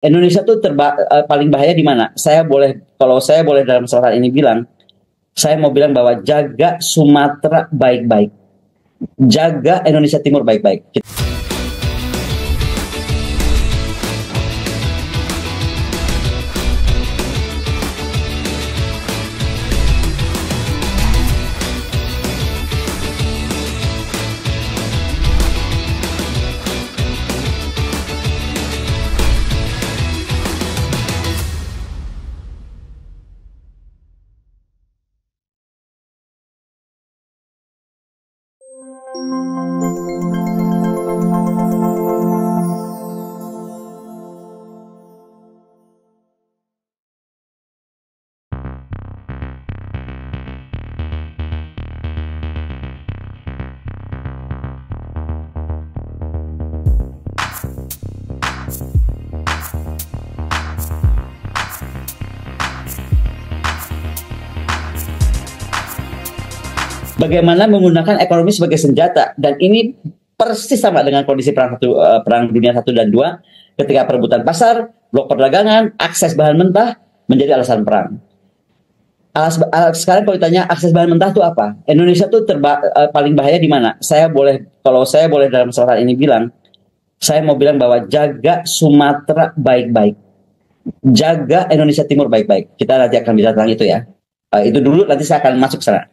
Indonesia tuh paling bahaya di mana? Kalau saya boleh dalam kesempatan ini bilang, saya mau bilang bahwa jaga Sumatera baik-baik, jaga Indonesia Timur baik-baik. Bagaimana menggunakan ekonomi sebagai senjata, dan ini persis sama dengan kondisi perang dunia 1 dan 2 ketika perebutan pasar, blok perdagangan, akses bahan mentah menjadi alasan perang. Sekarang kalau ditanya akses bahan mentah itu apa? Indonesia tuh paling bahaya di mana? Kalau saya boleh dalam kesempatan ini bilang, saya mau bilang bahwa jaga Sumatera baik-baik, jaga Indonesia Timur baik-baik. Kita nanti akan bicara tentang itu ya. Itu dulu, nanti saya akan masuk ke sana.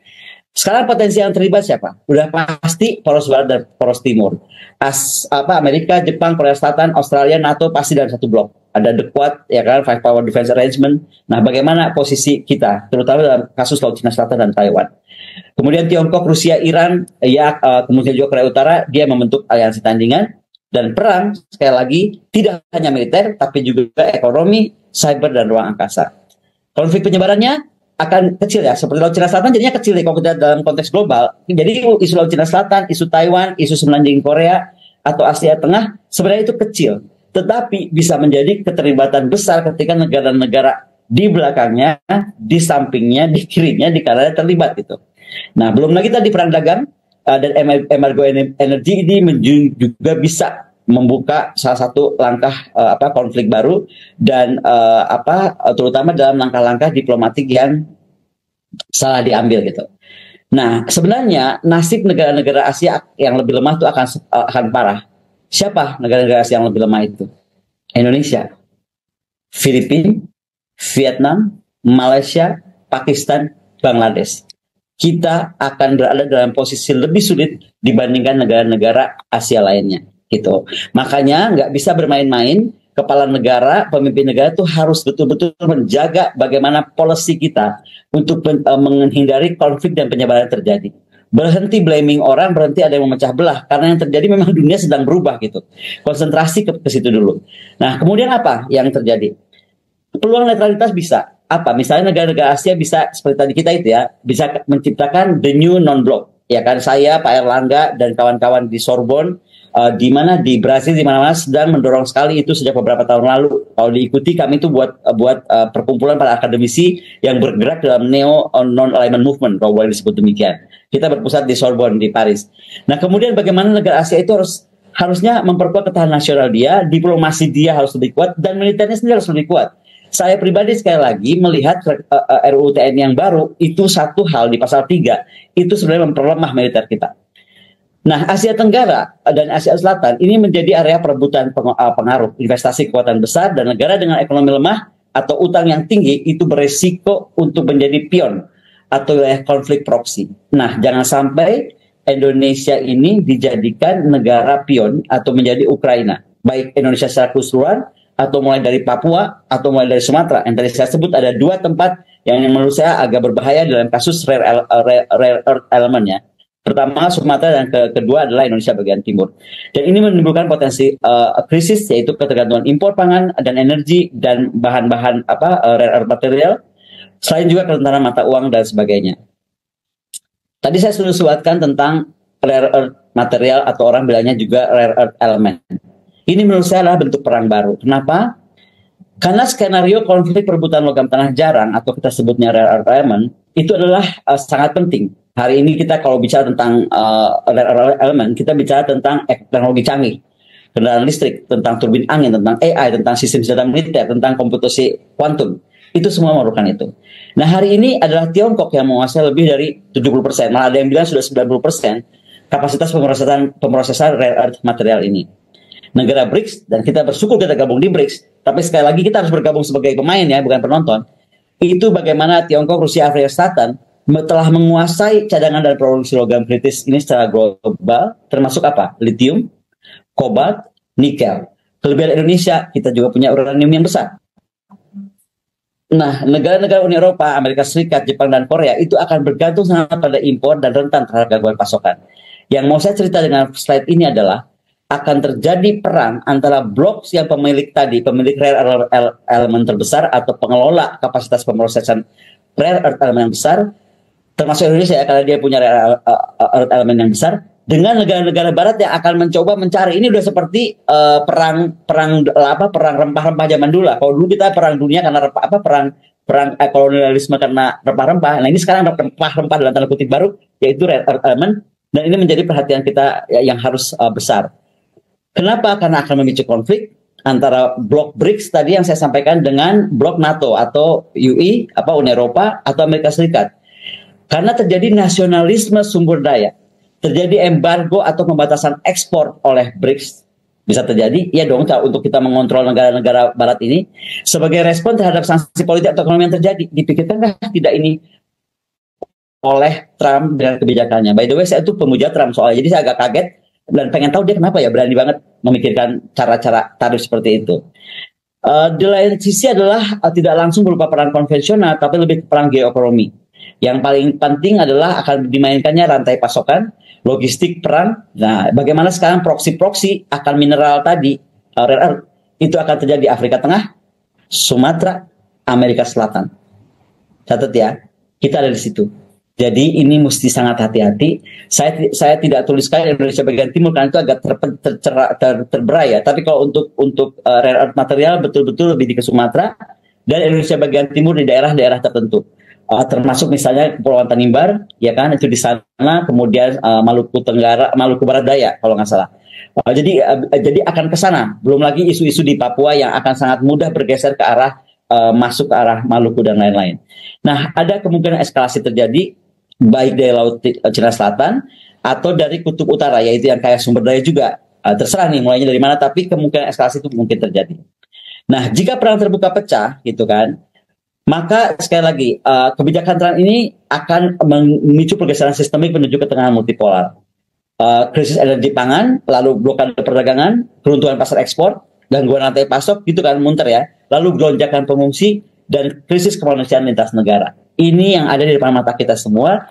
Sekarang potensi yang terlibat siapa? Udah pasti poros barat dan poros timur. Amerika, Jepang, Korea Selatan, Australia, NATO pasti dalam satu blok. Ada the Quad, ya kan, Five Power Defense Arrangement. Nah, bagaimana posisi kita, terutama dalam kasus Laut Cina Selatan dan Taiwan? Kemudian Tiongkok, Rusia, Iran, kemudian juga Korea Utara, dia membentuk aliansi tandingan. Dan perang, sekali lagi, tidak hanya militer, tapi juga ekonomi, cyber, dan ruang angkasa. Konflik penyebarannya akan kecil ya, seperti Laut Cina Selatan jadinya kecil ya kalau kita dalam konteks global. Jadi isu Laut Cina Selatan, isu Taiwan, isu semenanjung Korea atau Asia Tengah sebenarnya itu kecil, tetapi bisa menjadi keterlibatan besar ketika negara-negara di belakangnya, di sampingnya, di kirinya, di kanannya terlibat gitu. Nah, belum lagi tadi perang dagang dan embargo energi ini juga bisa membuka salah satu langkah konflik baru dan terutama dalam langkah-langkah diplomatik yang salah diambil gitu. Nah, sebenarnya nasib negara-negara Asia yang lebih lemah itu akan parah. Siapa negara-negara Asia yang lebih lemah itu? Indonesia, Filipina, Vietnam, Malaysia, Pakistan, Bangladesh. Kita akan berada dalam posisi lebih sulit dibandingkan negara-negara Asia lainnya. Gitu. Makanya nggak bisa bermain-main. Kepala negara, pemimpin negara itu harus betul-betul menjaga bagaimana policy kita untuk menghindari konflik dan penyebaran terjadi. Berhenti blaming orang, berhenti ada yang memecah belah, karena yang terjadi memang dunia sedang berubah gitu. Konsentrasi ke situ dulu. Nah, kemudian apa yang terjadi? Peluang netralitas bisa. Apa? Misalnya negara-negara Asia bisa seperti tadi kita itu ya, bisa menciptakan the new non-block. Ya kan, saya, Pak Erlangga dan kawan-kawan di Sorbonne, di mana di Brasil, di mana-mana sedang mendorong sekali itu sejak beberapa tahun lalu. Kalau diikuti, kami itu buat perkumpulan para akademisi yang bergerak dalam neo non-alignment movement, kalau boleh disebut demikian. Kita berpusat di Sorbonne di Paris. Nah, kemudian bagaimana negara Asia itu harusnya memperkuat ketahanan nasional dia, diplomasi dia harus lebih kuat, dan militernya sendiri harus lebih kuat. Saya pribadi sekali lagi melihat RUU TNI yang baru itu satu hal di pasal 3 itu sebenarnya memperlemah militer kita. Nah, Asia Tenggara dan Asia Selatan ini menjadi area perebutan pengaruh, investasi kekuatan besar, dan negara dengan ekonomi lemah atau utang yang tinggi itu beresiko untuk menjadi pion atau konflik proksi. Nah, jangan sampai Indonesia ini dijadikan negara pion atau menjadi Ukraina. Baik Indonesia secara keseluruhan atau mulai dari Papua atau mulai dari Sumatera. Yang tadi saya sebut ada 2 tempat yang menurut saya agak berbahaya dalam kasus rare earth element ya. Pertama Sumatera dan kedua adalah Indonesia bagian timur. Dan ini menimbulkan potensi krisis, yaitu ketergantungan impor pangan dan energi dan bahan-bahan rare earth material, selain juga kerentanan mata uang dan sebagainya. Tadi saya sudah sebutkan tentang rare earth material atau orang bilangnya juga rare earth element. Ini menurut saya adalah bentuk perang baru. Kenapa? Karena skenario konflik perebutan logam tanah jarang atau kita sebutnya rare earth element itu adalah sangat penting. Hari ini kita kalau bicara tentang rare earth element, kita bicara tentang teknologi canggih. kendaraan listrik, tentang turbin angin, tentang AI, tentang sistem senjata militer, tentang komputasi kuantum. Itu semua memerlukan itu. Nah, hari ini adalah Tiongkok yang menguasai lebih dari 70%, malah ada yang bilang sudah 90% kapasitas pemrosesan rare earth material ini. Negara BRICS, dan kita bersyukur kita gabung di BRICS, tapi sekali lagi kita harus bergabung sebagai pemain ya, bukan penonton. Itu bagaimana Tiongkok, Rusia, Afrika Selatan telah menguasai cadangan dan produksi logam kritis ini secara global, termasuk apa? Lithium, kobalt, nikel. Kelebihan Indonesia, kita juga punya uranium yang besar. Nah, negara-negara Uni Eropa, Amerika Serikat, Jepang, dan Korea itu akan bergantung sangat pada impor dan rentan terhadap gangguan pasokan. Yang mau saya cerita dengan slide ini adalah akan terjadi perang antara blok yang pemilik rare element terbesar atau pengelola kapasitas pemrosesan rare earth element yang besar, termasuk Indonesia ya, karena dia punya rare earth element yang besar, dengan negara-negara Barat yang akan mencoba mencari. Ini udah seperti perang rempah-rempah zaman dulu lah. Kalau dulu kita perang dunia karena perang kolonialisme karena rempah-rempah. Nah, ini sekarang rempah-rempah dalam tanda kutip baru, yaitu rare earth element, dan ini menjadi perhatian kita yang harus besar. Kenapa? Karena akan memicu konflik antara blok BRICS tadi yang saya sampaikan dengan blok NATO atau UI, Uni Eropa atau Amerika Serikat. Karena terjadi nasionalisme sumber daya, terjadi embargo atau pembatasan ekspor oleh BRICS, bisa terjadi, ya dong, untuk kita mengontrol negara-negara Barat ini. Sebagai respon terhadap sanksi politik atau ekonomi yang terjadi, dipikirkankah tidak ini oleh Trump dengan kebijakannya? By the way, saya itu pemuja Trump soalnya, jadi saya agak kaget dan pengen tahu dia kenapa ya berani banget memikirkan cara-cara tarif seperti itu. Di lain sisi adalah tidak langsung berupa perang konvensional, tapi lebih perang geoekonomi. Yang paling penting adalah akan dimainkannya rantai pasokan, logistik perang. Nah, bagaimana sekarang proksi akan mineral tadi, rare earth, itu akan terjadi di Afrika Tengah, Sumatera, Amerika Selatan. Catat ya, kita ada di situ. Jadi ini mesti sangat hati-hati. Saya tidak tuliskan Indonesia bagian timur karena itu agak terberai ya. Tapi kalau untuk rare earth material betul-betul lebih di ke Sumatera dan Indonesia bagian timur di daerah-daerah tertentu. Termasuk misalnya Kepulauan Tanimbar, ya kan, itu di sana. Kemudian Maluku Tenggara, Maluku Barat Daya kalau nggak salah. Jadi akan ke sana. Belum lagi isu-isu di Papua yang akan sangat mudah bergeser ke arah masuk ke arah Maluku dan lain-lain. Nah, ada kemungkinan eskalasi terjadi baik dari Laut Cina Selatan atau dari Kutub Utara, yaitu yang kayak sumber daya juga. Terserah nih mulainya dari mana, tapi kemungkinan eskalasi itu mungkin terjadi. Nah, jika perang terbuka pecah, gitu kan, maka sekali lagi kebijakan Trump ini akan memicu pergeseran sistemik menuju ketegangan multipolar. Krisis energi pangan, lalu blokade perdagangan, keruntuhan pasar ekspor, gangguan rantai pasok, gitu kan, munter ya. Lalu lonjakan pengungsi dan krisis kemanusiaan lintas negara. Ini yang ada di depan mata kita semua.